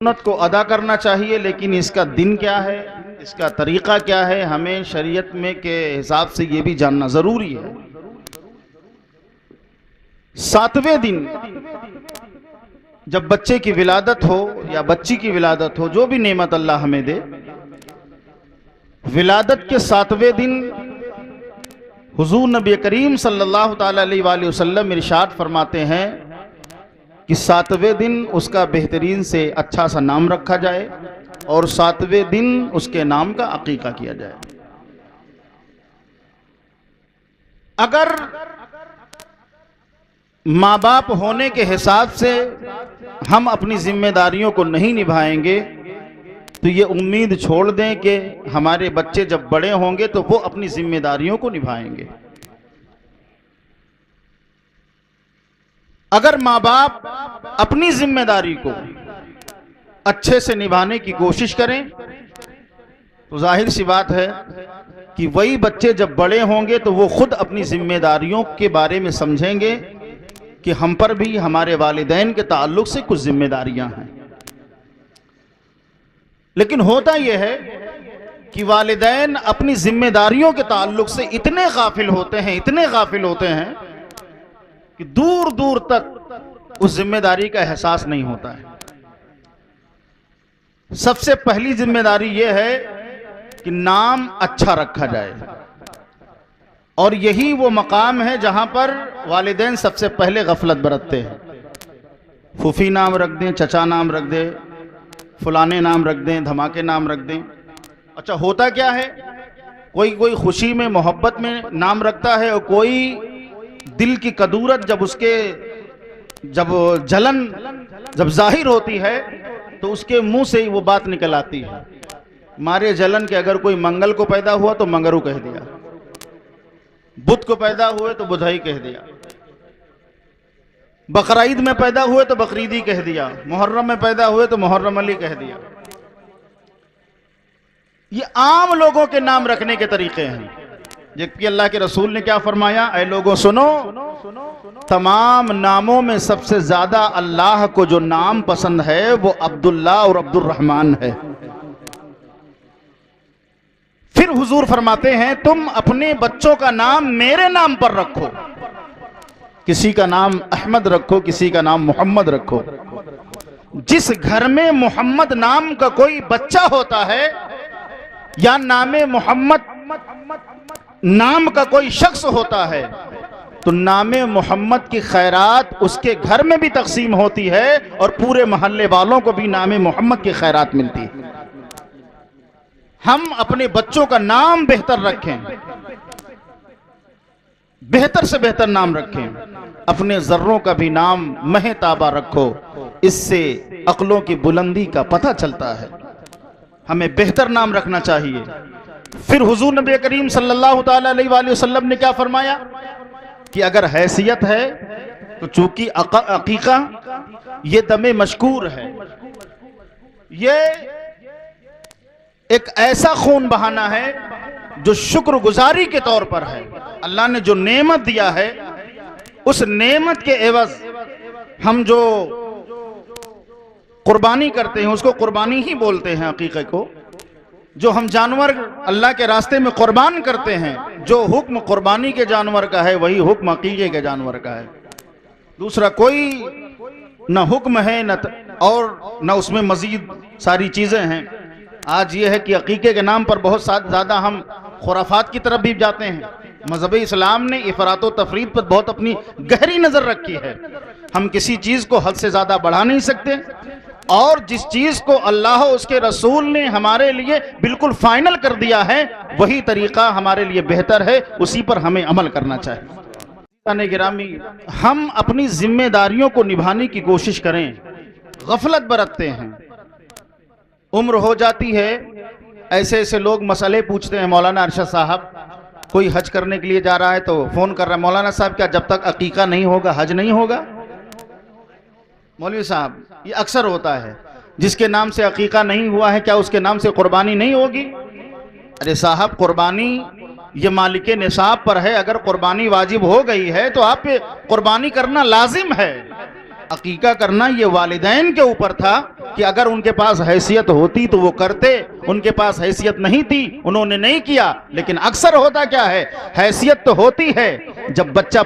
سنت کو ادا کرنا چاہیے، لیکن اس کا دن کیا ہے، اس کا طریقہ کیا ہے، ہمیں شریعت میں کے حساب سے یہ بھی جاننا ضروری ہے۔ 7ویں دن جب بچے کی ولادت ہو یا بچی کی ولادت ہو، جو بھی نعمت اللہ ہمیں دے، ولادت کے 7ویں دن حضور نبی کریم صلی اللہ تعالی علیہ وآلہ وسلم ارشاد فرماتے ہیں کہ 7ویں دن اس کا بہترین سے اچھا سا نام رکھا جائے اور 7ویں دن اس کے نام کا عقیقہ کیا جائے۔ اگر ماں باپ ہونے کے حساب سے ہم اپنی ذمہ داریوں کو نہیں نبھائیں گے تو یہ امید چھوڑ دیں کہ ہمارے بچے جب بڑے ہوں گے تو وہ اپنی ذمہ داریوں کو نبھائیں گے۔ اگر ماں باپ اپنی ذمہ داری کو اچھے سے نبھانے کی کوشش کریں تو ظاہر سی بات ہے کہ وہی بچے جب بڑے ہوں گے تو وہ خود اپنی ذمہ داریوں کے بارے میں سمجھیں گے کہ ہم پر بھی ہمارے والدین کے تعلق سے کچھ ذمہ داریاں ہیں۔ لیکن ہوتا یہ ہے کہ والدین اپنی ذمہ داریوں کے تعلق سے اتنے غافل ہوتے ہیں کہ دور دور تک اس ذمہ داری کا احساس نہیں ہوتا ہے۔ سب سے پہلی ذمہ داری یہ ہے کہ نام اچھا رکھا جائے، اور یہی وہ مقام ہے جہاں پر والدین سب سے پہلے غفلت برتتے ہیں۔ پھوپھی نام رکھ دیں، چچا نام رکھ دیں، فلانے نام رکھ دیں، دھماکے نام رکھ دیں۔ اچھا ہوتا کیا ہے، کوئی خوشی میں محبت میں نام رکھتا ہے، اور کوئی دل کی کدورت جب جلن ظاہر ہوتی ہے تو اس کے منہ سے ہی وہ بات نکل آتی ہے۔ مارے جلن کے اگر کوئی منگل کو پیدا ہوا تو منگرو کہہ دیا، بدھ کو پیدا ہوئے تو بدھائی کہہ دیا، بقرعید میں پیدا ہوئے تو بقریدی کہہ دیا، محرم میں پیدا ہوئے تو محرم علی کہہ دیا۔ یہ عام لوگوں کے نام رکھنے کے طریقے ہیں، جبکہ اللہ کے رسول نے کیا فرمایا، اے لوگوں سنو، تمام ناموں میں سب سے زیادہ اللہ کو جو نام پسند ہے وہ عبداللہ اور عبد الرحمن ہے۔ پھر حضور فرماتے ہیں تم اپنے بچوں کا نام میرے نام پر رکھو، کسی کا نام احمد رکھو، کسی کا نام محمد رکھو۔ جس گھر میں محمد نام کا کوئی بچہ ہوتا ہے یا نام محمد نام کا کوئی شخص ہوتا ہے تو نام محمد کی خیرات اس کے گھر میں بھی تقسیم ہوتی ہے اور پورے محلے والوں کو بھی نام محمد کی خیرات ملتی ہے۔ ہم اپنے بچوں کا نام بہتر رکھیں، بہتر سے بہتر نام رکھیں، اپنے ذروں کا بھی نام مہ تابہ رکھو، اس سے عقلوں کی بلندی کا پتہ چلتا ہے۔ ہمیں بہتر نام رکھنا چاہیے۔ پھر حضور نبی کریم صلی اللہ تعالی علیہ وآلہ وسلم نے کیا فرمایا کہ اگر حیثیت ہے تو چونکہ عقیقہ یہ دم مشکور ہے، یہ ایک ایسا خون بہانا ہے جو شکر گزاری کے طور پر ہے۔ اللہ نے جو نعمت دیا ہے اس نعمت کے عوض ہم جو قربانی کرتے ہیں اس کو قربانی ہی بولتے ہیں۔ عقیقے کو جو ہم جانور اللہ کے راستے میں قربان کرتے ہیں، جو حکم قربانی کے جانور کا ہے وہی حکم عقیقے کے جانور کا ہے، دوسرا کوئی نہ حکم ہے اور نہ اس میں مزید ساری چیزیں ہیں۔ آج یہ ہے کہ عقیقے کے نام پر بہت زیادہ ہم خرافات کی طرف بھی جاتے ہیں۔ مذہب اسلام نے افراط و تفرید پر بہت اپنی گہری نظر رکھی ہے۔ ہم کسی چیز کو حد سے زیادہ بڑھا نہیں سکتے، اور جس چیز کو اللہ اور اس کے رسول نے ہمارے لیے بالکل فائنل کر دیا ہے وہی طریقہ ہمارے لیے بہتر ہے، اسی پر ہمیں عمل کرنا چاہیے۔ گرامی، ہم اپنی ذمہ داریوں کو نبھانے کی کوشش کریں، غفلت برتتے ہیں، عمر ہو جاتی ہے، ایسے لوگ مسئلے پوچھتے ہیں۔ مولانا ارشد صاحب کوئی حج کرنے کے لیے جا رہا ہے تو فون کر رہا ہے، مولانا صاحب کیا جب تک عقیقہ نہیں ہوگا حج نہیں ہوگا؟ مولوی صاحب یہ اکثر ہوتا ہے، جس کے نام سے عقیقہ نہیں ہوا ہے کیا اس کے نام سے قربانی نہیں ہوگی؟ ارے صاحب، قربانی یہ مالک نصاب پر ہے، اگر قربانی واجب ہو گئی ہے تو آپ پہ قربانی کرنا لازم ہے۔ عقیقہ کرنا یہ والدین کے اوپر تھا کہ اگر ان کے پاس حیثیت ہوتی تو وہ کرتے، ان کے پاس حیثیت نہیں تھی انہوں نے نہیں کیا۔ لیکن اکثر ہوتا کیا ہے، حیثیت تو ہوتی ہے، جب بچہ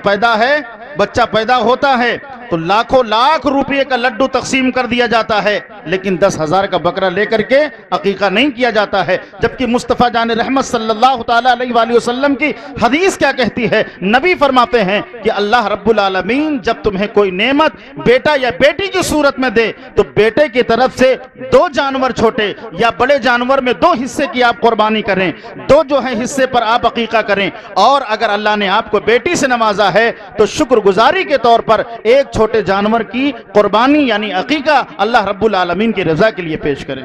پیدا ہوتا ہے تو لاکھوں لاکھ روپے کا لڈو تقسیم کر دیا جاتا ہے، لیکن 10,000 کا بکرا لے کر کے عقیقہ نہیں کیا جاتا ہے۔ جبکہ مصطفیٰ جان رحمت صلی اللہ تعالیٰ علیہ وآلہ وسلم کی حدیث کیا کہتی ہے، نبی فرماتے ہیں کہ اللہ رب العالمین جب تمہیں کوئی نعمت بیٹا یا بیٹی کی صورت میں دے تو بیٹے کی طرف سے 2 جانور چھوٹے یا بڑے جانور میں 2 حصے کی آپ قربانی کریں، 2 جو ہیں حصے پر آپ عقیقہ کریں، اور اگر اللہ نے آپ کو بیٹی سے نوازا ہے تو شکر گزاری کے طور پر ایک چھوٹے جانور کی قربانی یعنی عقیقہ اللہ رب العالمین کی رضا کے لیے پیش کریں۔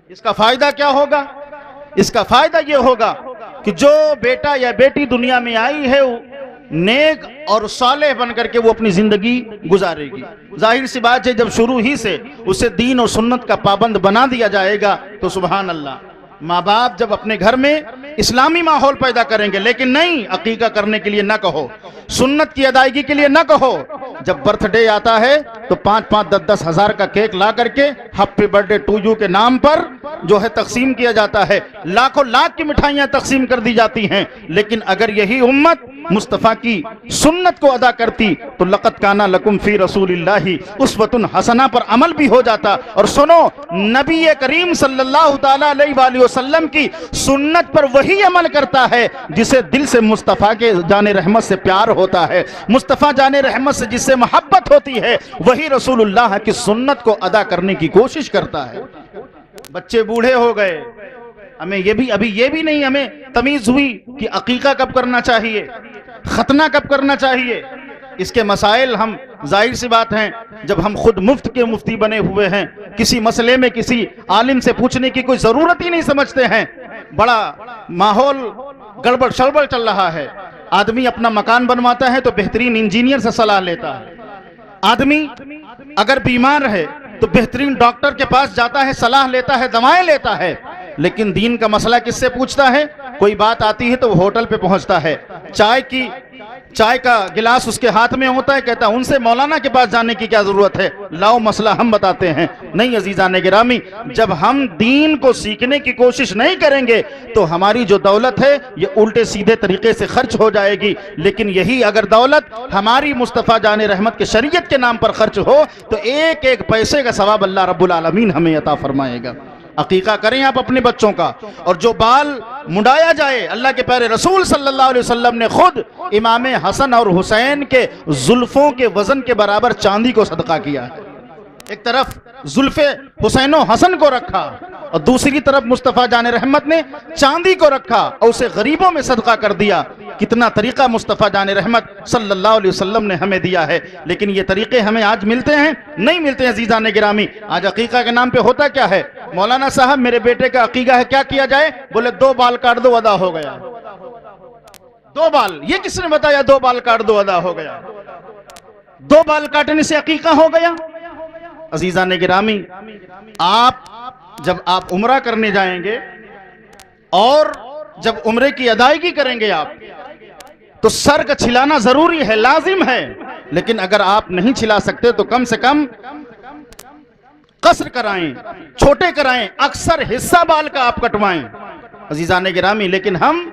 اس کا فائدہ کیا ہوگا؟ اس کا فائدہ یہ ہوگا کہ جو بیٹا یا بیٹی دنیا میں آئی ہے نیک اور صالح بن کر کے وہ اپنی زندگی گزارے گی۔ ظاہر سی بات ہے جب شروع ہی سے اسے دین اور سنت کا پابند بنا دیا جائے گا تو سبحان اللہ، ماں باپ جب اپنے گھر میں اسلامی ماحول پیدا کریں گے، لیکن نہیں عقیقہ کرنے کے لیے نہ کہو، سنت کی ادائیگی کے لیے نہ کہو، جب برتھ ڈے آتا ہے تو 5-5 10-10 ہزار کا کیک لا کر کے ہیپی برتھ ڈے ٹو یو کے نام پر جو ہے تقسیم کیا جاتا ہے، لاکھوں لاکھ کی مٹھائیاں تقسیم کر دی جاتی ہیں۔ لیکن اگر یہی امت مصطفیٰ کی سنت کو ادا کرتی تو لقد کان لکم فی رسول اللہ اسوۃ حسنہ پر عمل بھی ہو جاتا۔ اور سنو، نبی کریم صلی اللہ تعالیٰ علیہ وآلہ وسلم کی سنت پر وہی عمل کرتا ہے جسے دل سے مصطفیٰ کے جان رحمت سے پیار ہوتا ہے، مصطفیٰ جان رحمت سے جس سے محبت ہوتی ہے، وہی رسول اللہ کی سنت کو ادا کرنے کی کوشش کرتا ہے۔ بچے بوڑھے ہو گئے، ہمیں ابھی یہ بھی نہیں ہمیں تمیز ہوئی کہ عقیقہ کب کرنا چاہیے، ختنہ کب کرنا چاہیے۔ اس کے مسائل ہم ظاہر سی بات ہیں جب ہم خود مفت کے مفتی بنے ہوئے ہیں، کسی مسئلے میں کسی عالم سے پوچھنے کی کوئی ضرورت ہی نہیں سمجھتے ہیں، بڑا ماحول گڑبڑ شڑبڑ چل رہا ہے۔ آدمی اپنا مکان بنواتا ہے تو بہترین انجینئر سے صلاح لیتا ہے، آدمی اگر بیمار ہے تو بہترین ڈاکٹر کے پاس جاتا ہے، صلاح لیتا ہے، دوائیں لیتا ہے، لیکن دین کا مسئلہ کس سے پوچھتا ہے؟ کوئی بات آتی ہے تو وہ ہوٹل پہ پہنچتا ہے، چائے کا گلاس اس کے ہاتھ میں ہوتا ہے، کہتا ہے ان سے مولانا کے پاس جانے کی کیا ضرورت ہے، لاؤ مسئلہ ہم بتاتے ہیں۔ نہیں عزیزان گرامی، جب ہم دین کو سیکھنے کی کوشش نہیں کریں گے تو ہماری جو دولت ہے یہ الٹے سیدھے طریقے سے خرچ ہو جائے گی، لیکن یہی اگر دولت ہماری مصطفیٰ جان رحمت کے شریعت کے نام پر خرچ ہو تو ایک ایک پیسے کا ثواب اللہ رب العالمین ہمیں عطا فرمائے گا۔ عقیقہ کریں آپ اپنے بچوں کا، اور جو بال منڈایا جائے، اللہ کے پیارے رسول صلی اللہ علیہ وسلم نے خود امام حسن اور حسین کے زلفوں کے وزن کے برابر چاندی کو صدقہ کیا ہے۔ ایک طرف زلف حسین و حسن کو رکھا اور دوسری طرف مصطفیٰ جان رحمت نے چاندی کو رکھا اور اسے غریبوں میں صدقہ کر دیا۔ کتنا طریقہ مصطفیٰ جان رحمت صلی اللہ علیہ وسلم نے ہمیں دیا ہے، لیکن یہ طریقے ہمیں آج ملتے ہیں؟ نہیں ملتے ہیں عزیزان گرامی۔ آج عقیقہ کے نام پہ ہوتا کیا ہے، مولانا صاحب میرے بیٹے کا عقیقہ ہے، کیا کیا جائے؟ بولے 2 بال کاٹ دو ادا ہو گیا۔ 2 بال، یہ کس نے بتایا 2 بال کاٹ دو ادا ہو گیا؟ 2 بال کاٹنے سے عقیقہ ہو گیا؟ عزیزان گرامی، جب آپ عمرہ کرنے جائیں گے اور جب عمرے کی ادائیگی کریں گے آپ تو سر کا چھلانا ضروری ہے، لازم ہے، لیکن اگر آپ نہیں چھلا سکتے تو کم سے کم قصر کرائیں، چھوٹے کرائیں، اکثر حصہ بال کا آپ کٹوائیں عزیزان گرامی۔ لیکن ہم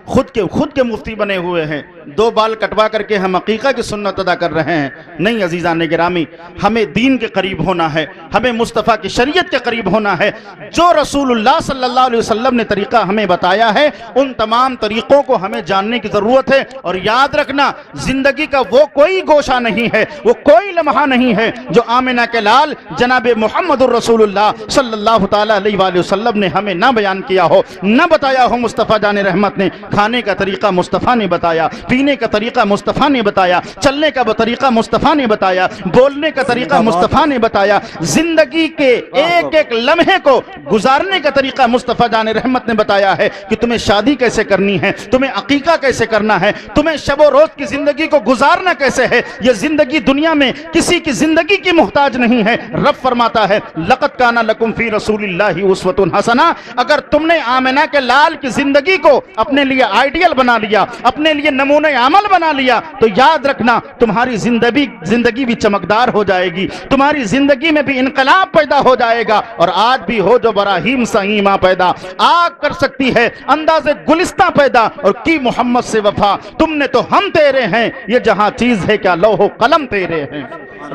خود کے مفتی بنے ہوئے ہیں، 2 بال کٹوا کر کے ہم عقیقہ کی سنت ادا کر رہے ہیں۔ نہیں عزیزان گرامی، ہمیں دین کے قریب ہونا ہے، ہمیں مصطفیٰ کی شریعت کے قریب ہونا ہے۔ جو رسول اللہ صلی اللہ علیہ وسلم نے طریقہ ہمیں بتایا ہے ان تمام طریقوں کو ہمیں جاننے کی ضرورت ہے۔ اور یاد رکھنا، زندگی کا وہ کوئی گوشہ نہیں ہے، وہ کوئی لمحہ نہیں ہے جو آمنہ کے لال جناب محمد الرسول اللہ صلی اللہ تعالیٰ علیہ وآلہ وسلم نے ہمیں نہ بیان کیا ہو، نہ بتایا ہو مصطفیٰ جان رحمت نے۔ کھانے کا طریقہ مصطفیٰ نے بتایا، پینے کا طریقہ مصطفیٰ نے بتایا، چلنے کا طریقہ مصطفیٰ نے بتایا، بولنے کا طریقہ مصطفیٰ نے بتایا، زندگی کے ایک ایک لمحے کو گزارنے کا طریقہ مصطفیٰ جان رحمت نے بتایا ہے کہ تمہیں شادی کیسے کرنی ہے، تمہیں عقیقہ کیسے کرنا ہے، تمہیں شب و روز کی زندگی کو گزارنا کیسے ہے۔ یہ زندگی دنیا میں کسی کی زندگی کی محتاج نہیں ہے۔ رب فرماتا ہے لقد کان لکم فی رسول اللہ اسوۃ حسنہ، اگر تم نے آمنہ کے لال کی زندگی کو اپنے لیے آئیڈیل بنا لیا، اپنے لیے نمونہ نمونہ عمل بنا لیا تو یاد رکھنا تمہاری زندگی بھی چمکدار ہو جائے گی، تمہاری زندگی میں بھی انقلاب پیدا ہو جائے گا۔ اور آج بھی ہو جو براہیم سہی ماں پیدا، آگ کر سکتی ہے انداز گلستہ پیدا، اور کی محمد سے وفا تم نے تو ہم تیرے ہیں، یہ جہاں چیز ہے کیا لوح و قلم تیرے ہیں۔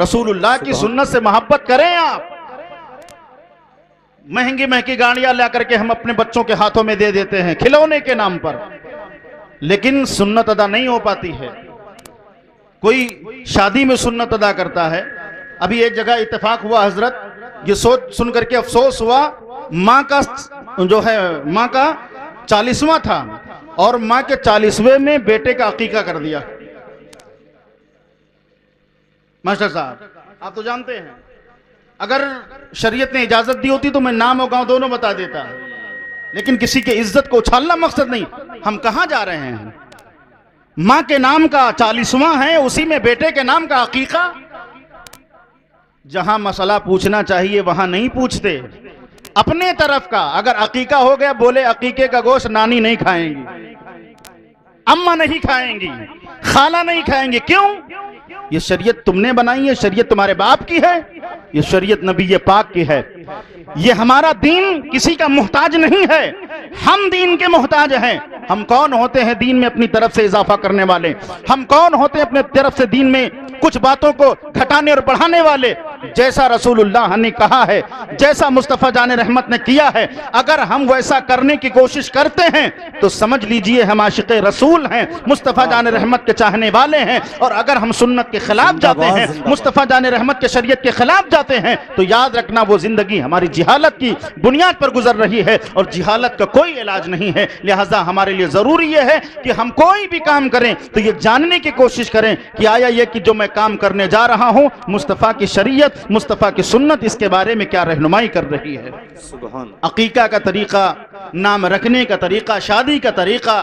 رسول اللہ کی سنت سے محبت کریں آپ۔ مہنگی مہنگی گاڑیاں لا کر کے ہم اپنے بچوں کے ہاتھوں میں دے دیتے ہیں کھلونے کے نام پر، لیکن سنت ادا نہیں ہو پاتی ہے۔ کوئی شادی میں سنت ادا کرتا ہے، ابھی ایک جگہ اتفاق ہوا حضرت، یہ سوچ سن کر کے افسوس ہوا، ماں کا جو ہے ماں کا 40واں تھا اور ماں کے 40ویں میں بیٹے کا عقیقہ کر دیا۔ ماسٹر صاحب آپ تو جانتے ہیں، اگر شریعت نے اجازت دی ہوتی تو میں نام اور گاؤں دونوں بتا دیتا، لیکن کسی کے عزت کو اچھالنا مقصد نہیں۔ ہم کہاں جا رہے ہیں؟ ماں کے نام کا 40واں ہے، اسی میں بیٹے کے نام کا عقیقہ۔ جہاں مسئلہ پوچھنا چاہیے وہاں نہیں پوچھتے، اپنے طرف کا۔ اگر عقیقہ ہو گیا، بولے عقیقے کا گوشت نانی نہیں کھائیں گی، اماں نہیں کھائیں گی، خالہ نہیں کھائیں گے۔ کیوں؟ یہ شریعت تم نے بنائی ہے، شریعت تمہارے باپ کی ہے، یہ شریعت نبی پاک کی ہے۔ یہ ہمارا دین کسی کا محتاج نہیں ہے، ہم دین کے محتاج ہیں۔ ہم کون ہوتے ہیں دین میں اپنی طرف سے اضافہ کرنے والے؟ ہم کون ہوتے ہیں اپنے طرف سے دین میں کچھ باتوں کو گھٹانے اور بڑھانے والے؟ جیسا رسول اللہ نے کہا ہے، جیسا مصطفیٰ جان رحمت نے کیا ہے، اگر ہم ویسا کرنے کی کوشش کرتے ہیں تو سمجھ لیجئے ہم عاشق رسول ہیں، مصطفیٰ جان رحمت کے چاہنے والے ہیں۔ اور اگر ہم سنت کے خلاف جاتے ہیں، مصطفیٰ جان رحمت کے شریعت کے خلاف جاتے ہیں، تو یاد رکھنا وہ زندگی ہماری جہالت کی بنیاد پر گزر رہی ہے، اور جہالت کا کوئی علاج نہیں ہے۔ لہٰذا ہمارے لیے ضروری یہ ہے کہ ہم کوئی بھی کام کریں تو یہ جاننے کی کوشش کریں کہ آیا یہ کہ جو میں کام کرنے جا رہا ہوں مصطفیٰ کی شریعت، مصطفیٰ کی سنت اس کے بارے میں کیا رہنمائی کر رہی ہے۔ عقیقہ کا طریقہ، نام رکھنے کا طریقہ، شادی کا طریقہ،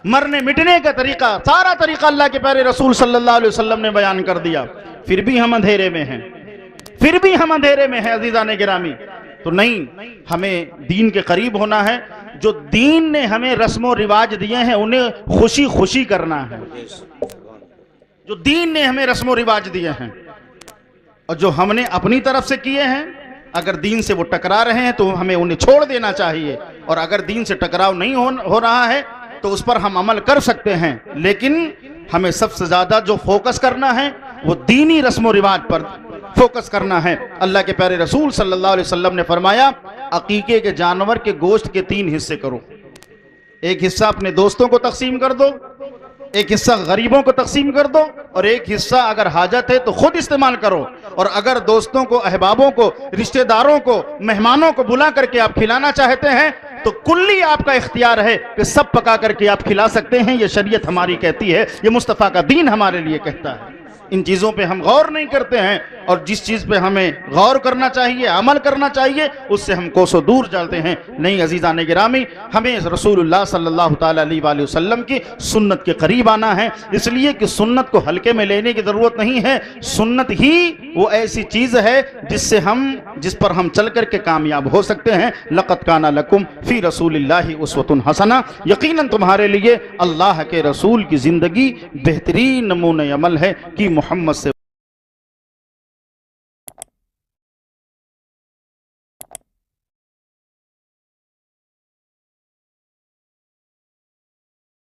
مرنے مٹنے کا طریقہ، سارا طریقہ اللہ کے پیارے رسول صلی اللہ علیہ وسلم نے بیان کر دیا۔ پھر بھی ہم اندھیرے میں ہیں، پھر بھی ہم اندھیرے میں ہیں عزیزان گرامی۔ تو نہیں، ہمیں دین کے قریب ہونا ہے۔ جو دین نے ہمیں رسم و رواج دیے ہیں انہیں خوشی خوشی کرنا ہے۔ جو دین نے ہمیں رسم و رواج دیے ہیں اور جو ہم نے اپنی طرف سے کیے ہیں، اگر دین سے وہ ٹکرا رہے ہیں تو ہمیں انہیں چھوڑ دینا چاہیے، اور اگر دین سے ٹکراؤ نہیں ہو رہا ہے تو اس پر ہم عمل کر سکتے ہیں، لیکن ہمیں سب سے زیادہ جو فوکس کرنا ہے وہ دینی رسم و رواج پر فوکس کرنا ہے۔ اللہ کے پیارے رسول صلی اللہ علیہ وسلم نے فرمایا عقیقے کے جانور کے گوشت کے 3 حصے کرو، ایک حصہ اپنے دوستوں کو تقسیم کر دو، ایک حصہ غریبوں کو تقسیم کر دو، اور ایک حصہ اگر حاجت ہے تو خود استعمال کرو، اور اگر دوستوں کو، احبابوں کو، رشتہ داروں کو، مہمانوں کو بلا کر کے آپ کھلانا چاہتے ہیں تو کلی آپ کا اختیار ہے کہ سب پکا کر کے آپ کھلا سکتے ہیں۔ یہ شریعت ہماری کہتی ہے، یہ مصطفیٰ کا دین ہمارے لیے کہتا ہے۔ ان چیزوں پہ ہم غور نہیں کرتے ہیں، اور جس چیز پہ ہمیں غور کرنا چاہیے، عمل کرنا چاہیے، اس سے ہم کوسوں دور جاتے ہیں۔ نہیں عزیزان گرامی، ہمیں رسول اللہ صلی اللہ تعالیٰ علیہ وآلہ وسلم کی سنت کے قریب آنا ہے، اس لیے کہ سنت کو ہلکے میں لینے کی ضرورت نہیں ہے۔ سنت ہی وہ ایسی چیز ہے جس پر ہم چل کر کے کامیاب ہو سکتے ہیں۔ لقد کان لکم فی رسول اللہ اسوۃ حسنہ، یقیناً تمہارے لیے اللہ کے رسول کی زندگی بہترین نمونہ عمل ہے کہ محمد سے